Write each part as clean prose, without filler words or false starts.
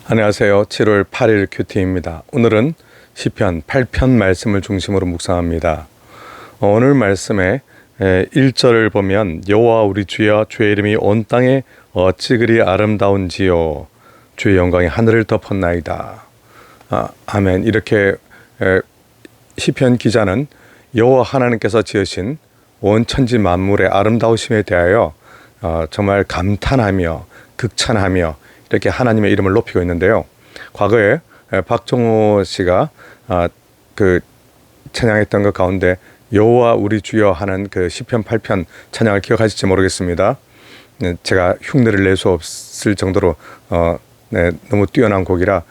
안녕하세요. 7월 8일 큐티입니다. 오늘은 시편 8편 말씀을 중심으로 묵상합니다. 오늘 말씀의 1절을 보면 여호와 우리 주여 주의 이름이 온 땅에 어찌 그리 아름다운지요 주의 영광이 하늘을 덮었나이다. 아멘. 이렇게 시편 기자는 여호와 하나님께서 지으신 온 천지 만물의 아름다우심에 대하여 정말 감탄하며 극찬하며 이렇게 하나님의 이름을 높이고 있는데요. 과거에 박정호 씨가 그 찬양했던 것 가운데 여호와 우리 주여 하는 그 시편 8편 찬양을 기억하실지 모르겠습니다. 제가 흉내를 낼 수 없을 정도로 너무 뛰어난 곡이라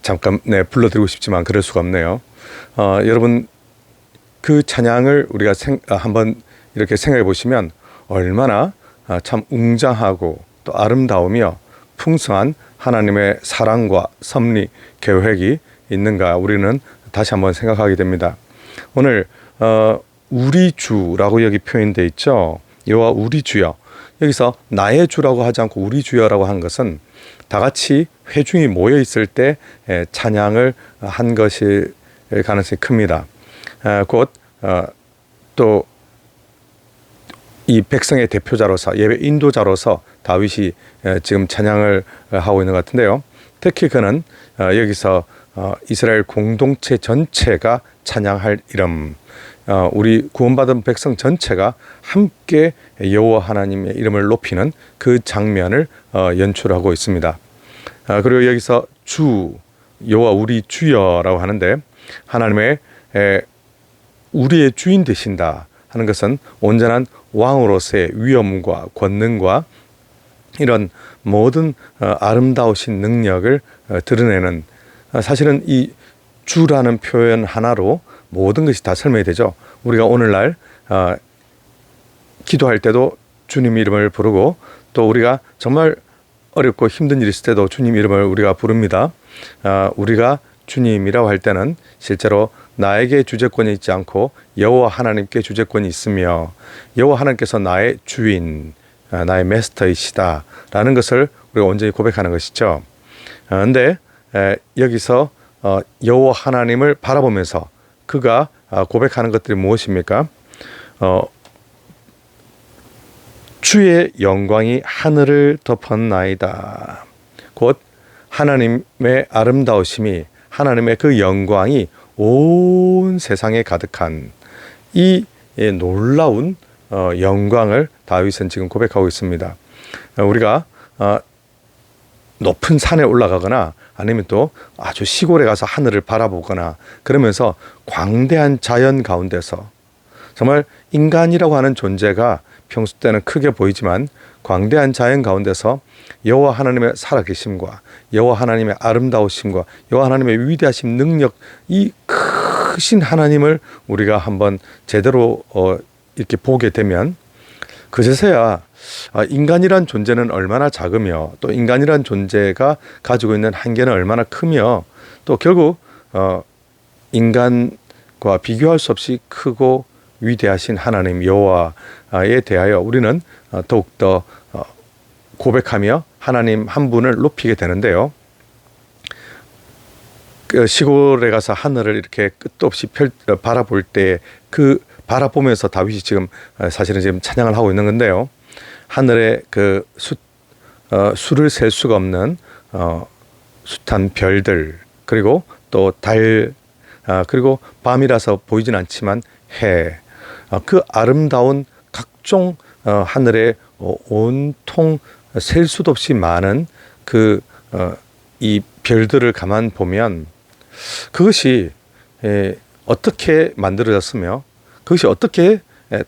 잠깐 불러드리고 싶지만 그럴 수가 없네요. 여러분 그 찬양을 우리가 한번 이렇게 생각해 보시면 얼마나 참 웅장하고 또 아름다우며 풍성한 하나님의 사랑과 섭리, 계획이 있는가 우리는 다시 한번 생각하게 됩니다. 오늘 우리 주라고 여기 표현되어 있죠. 여호와 우리 주여. 여기서 나의 주라고 하지 않고 우리 주여라고 한 것은 다 같이 회중이 모여 있을 때 찬양을 한 것일 가능성이 큽니다. 곧 또 이 백성의 대표자로서 예배 인도자로서 다윗이 지금 찬양을 하고 있는 것 같은데요. 특히 그는 여기서 이스라엘 공동체 전체가 찬양할 이름, 우리 구원받은 백성 전체가 함께 여호와 하나님의 이름을 높이는 그 장면을 연출하고 있습니다. 그리고 여기서 주, 여호와 우리 주여라고 하는데 하나님의 우리의 주인 되신다 하는 것은 온전한 왕으로서의 위엄과 권능과 이런 모든 아름다우신 능력을 드러내는, 사실은 이 주라는 표현 하나로 모든 것이 다 설명이 되죠. 우리가 오늘날 기도할 때도 주님 이름을 부르고 또 우리가 정말 어렵고 힘든 일이 있을 때도 주님 이름을 우리가 부릅니다. 우리가 주님이라고 할 때는 실제로 나에게 주재권이 있지 않고 여호와 하나님께 주재권이 있으며 여호와 하나님께서 나의 주인, 나의 마스터이시다 라는 것을 우리가 온전히 고백하는 것이죠. 그런데 여기서 여호와 하나님을 바라보면서 그가 고백하는 것들이 무엇입니까? 주의 영광이 하늘을 덮었나이다. 곧 하나님의 아름다우심이, 하나님의 그 영광이 온 세상에 가득한 이 놀라운 영광을 다윗은 지금 고백하고 있습니다. 우리가 높은 산에 올라가거나 아니면 또 아주 시골에 가서 하늘을 바라보거나 그러면서 광대한 자연 가운데서 정말 인간이라고 하는 존재가 평소 때는 크게 보이지만 광대한 자연 가운데서 여호와 하나님의 살아계심과 여호와 하나님의 아름다우심과 여호와 하나님의 위대하심, 능력, 이 크신 하나님을 우리가 한번 제대로 이렇게 보게 되면 그제서야 인간이란 존재는 얼마나 작으며 또 인간이란 존재가 가지고 있는 한계는 얼마나 크며 또 결국 인간과 비교할 수 없이 크고 위대하신 하나님 여호와에 대하여 우리는 더욱더 고백하며 하나님 한 분을 높이게 되는데요. 시골에 가서 하늘을 이렇게 끝도 없이 바라볼 때 그 바라보면서 다윗이 지금 사실은 지금 찬양을 하고 있는 건데요. 하늘의 그 수를 셀 수가 없는 숱한 별들, 그리고 또 달, 그리고 밤이라서 보이진 않지만 해, 그 아름다운 각종 하늘의 온통 셀 수도 없이 많은 이 별들을 가만 보면 그것이 어떻게 만들어졌으며 그것이 어떻게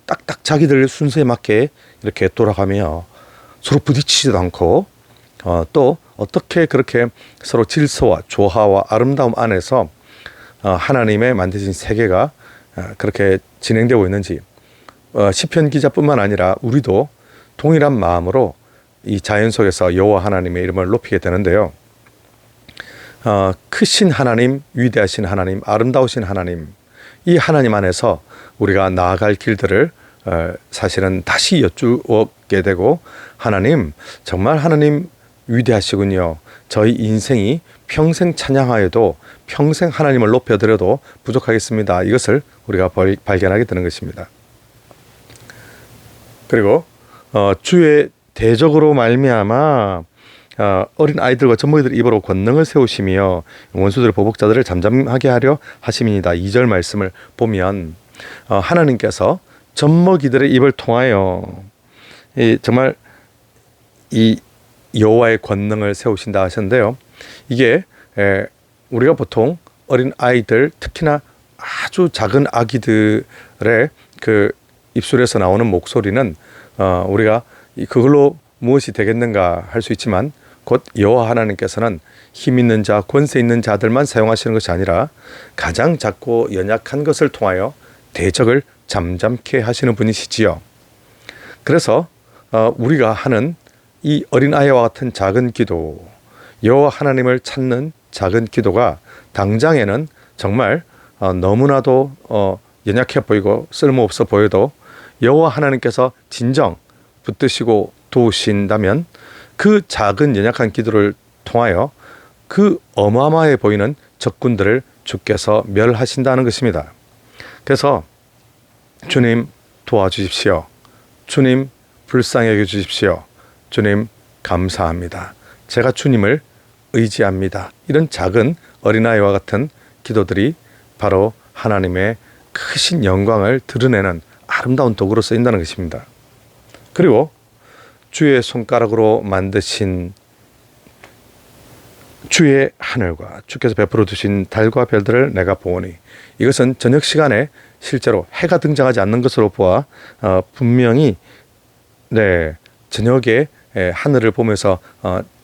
딱딱 자기들 순서에 맞게 이렇게 돌아가며 서로 부딪히지도 않고 또 어떻게 그렇게 서로 질서와 조화와 아름다움 안에서 하나님의 만드신 세계가 그렇게 진행되고 있는지 시편 기자뿐만 아니라 우리도 동일한 마음으로 이 자연 속에서 여호와 하나님의 이름을 높이게 되는데요. 크신 하나님, 위대하신 하나님, 아름다우신 하나님, 이 하나님 안에서 우리가 나아갈 길들을 사실은 다시 여쭈게 되고, 하나님, 정말 하나님 위대하시군요. 저희 인생이 평생 찬양하여도 평생 하나님을 높여드려도 부족하겠습니다. 이것을 우리가 발견하게 되는 것입니다. 그리고 주의 대적으로 말미암아 어린 아이들과 젖먹이들 입으로 권능을 세우시며 원수들의 보복자들을 잠잠하게 하려 하심이니이다. 2절 말씀을 보면 하나님께서 젖먹이들의 입을 통하여 정말 이 여호와의 권능을 세우신다 하셨는데요. 이게 우리가 보통 어린 아이들, 특히나 아주 작은 아기들의 그 입술에서 나오는 목소리는 우리가 그걸로 무엇이 되겠는가 할 수 있지만, 곧 여호와 하나님께서는 힘 있는 자, 권세 있는 자들만 사용하시는 것이 아니라 가장 작고 연약한 것을 통하여 대적을 잠잠케 하시는 분이시지요. 그래서 우리가 하는 이 어린아이와 같은 작은 기도, 여호와 하나님을 찾는 작은 기도가 당장에는 정말 너무나도 연약해 보이고 쓸모없어 보여도 여호와 하나님께서 진정 붙드시고 도우신다면 그 작은 연약한 기도를 통하여 그 어마어마해 보이는 적군들을 주께서 멸하신다는 것입니다. 그래서 주님 도와주십시오. 주님 불쌍히 여겨주십시오. 주님 감사합니다. 제가 주님을 의지합니다. 이런 작은 어린아이와 같은 기도들이 바로 하나님의 크신 영광을 드러내는 아름다운 도구로 쓰인다는 것입니다. 그리고 주의 손가락으로 만드신 주의 하늘과 주께서 베풀어 두신 달과 별들을 내가 보오니, 이것은 저녁 시간에 실제로 해가 등장하지 않는 것으로 보아 분명히 저녁에 하늘을 보면서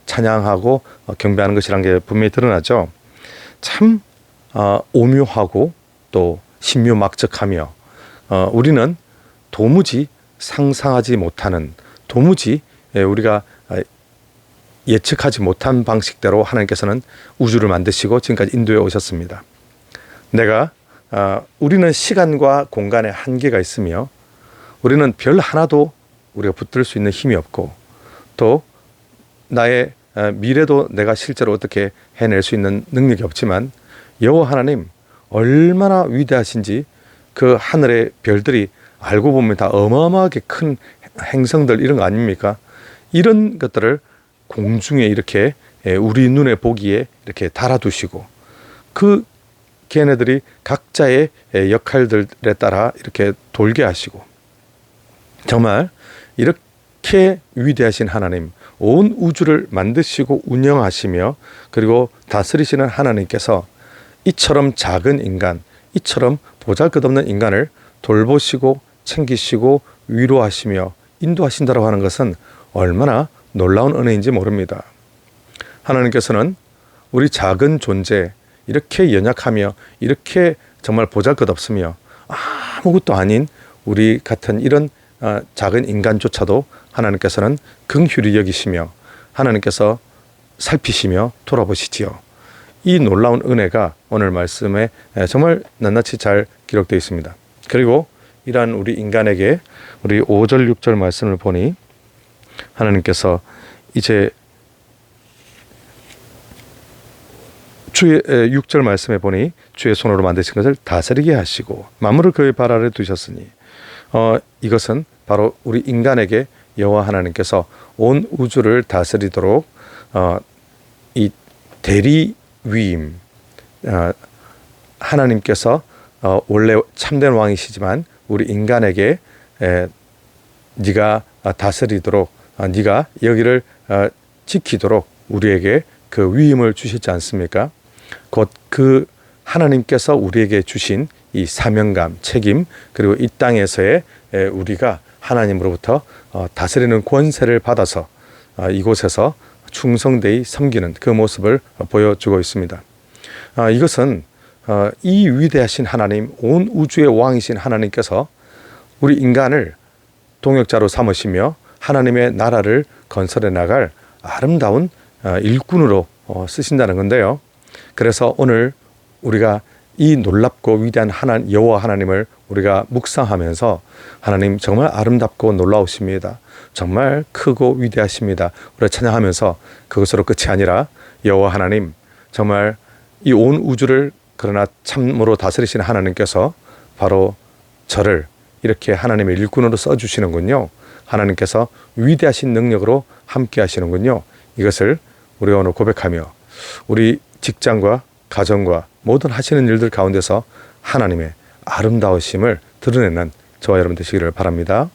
찬양하고 경배하는 것이라는 게 분명히 드러나죠. 참 오묘하고 또 신묘막적하며 우리는 도무지 상상하지 못하는, 도무지 우리가 예측하지 못한 방식대로 하나님께서는 우주를 만드시고 지금까지 인도해 오셨습니다. 우리는 시간과 공간에 한계가 있으며 우리는 별 하나도 우리가 붙들 수 있는 힘이 없고, 또 나의 미래도 내가 실제로 어떻게 해낼 수 있는 능력이 없지만 여호와 하나님 얼마나 위대하신지 그 하늘의 별들이 알고 보면 다 어마어마하게 큰 행성들 이런 거 아닙니까? 이런 것들을 공중에 이렇게 우리 눈에 보기에 이렇게 달아두시고 그 걔네들이 각자의 역할들에 따라 이렇게 돌게 하시고, 정말 이렇게 위대하신 하나님, 온 우주를 만드시고 운영하시며 그리고 다스리시는 하나님께서 이처럼 작은 인간, 이처럼 보잘것없는 인간을 돌보시고 챙기시고 위로하시며 인도하신다고 하는 것은 얼마나 놀라운 은혜인지 모릅니다. 하나님께서는 우리 작은 존재, 이렇게 연약하며 이렇게 정말 보잘것없으며 아무것도 아닌 우리 같은 이런 작은 인간조차도 하나님께서는 긍휼히 여기시며 하나님께서 살피시며 돌아보시지요. 이 놀라운 은혜가 오늘 말씀에 정말 낱낱이 잘 기록되어 있습니다. 그리고 이러한 우리 인간에게 우리 5절 6절 말씀을 보니 하나님께서 이제 주의 6절 말씀에 보니 주의 손으로 만드신 것을 다스리게 하시고 만물을 그의 발 아래 두셨으니, 이것은 바로 우리 인간에게 여호와 하나님께서 온 우주를 다스리도록 이 대리 위임, 하나님께서 원래 참된 왕이시지만 우리 인간에게 네가 다스리도록, 네가 여기를 지키도록 우리에게 그 위임을 주셨지 않습니까? 곧 그 하나님께서 우리에게 주신 이 사명감, 책임, 그리고 이 땅에서의 우리가 하나님으로부터 다스리는 권세를 받아서 이곳에서 충성되이 섬기는 그 모습을 보여주고 있습니다. 이것은 이 위대하신 하나님, 온 우주의 왕이신 하나님께서 우리 인간을 동역자로 삼으시며 하나님의 나라를 건설해 나갈 아름다운 일꾼으로 쓰신다는 건데요. 그래서 오늘 우리가 이 놀랍고 위대한 여호와 하나님을 우리가 묵상하면서 하나님 정말 아름답고 놀라우십니다. 정말 크고 위대하십니다. 우리가 찬양하면서 그것으로 끝이 아니라 여호와 하나님, 정말 이 온 우주를 그러나 참으로 다스리시는 하나님께서 바로 저를 이렇게 하나님의 일꾼으로 써주시는군요. 하나님께서 위대하신 능력으로 함께 하시는군요. 이것을 우리가 오늘 고백하며 우리 직장과 가정과 모든 하시는 일들 가운데서 하나님의 아름다우심을 드러내는 저와 여러분 되시기를 바랍니다.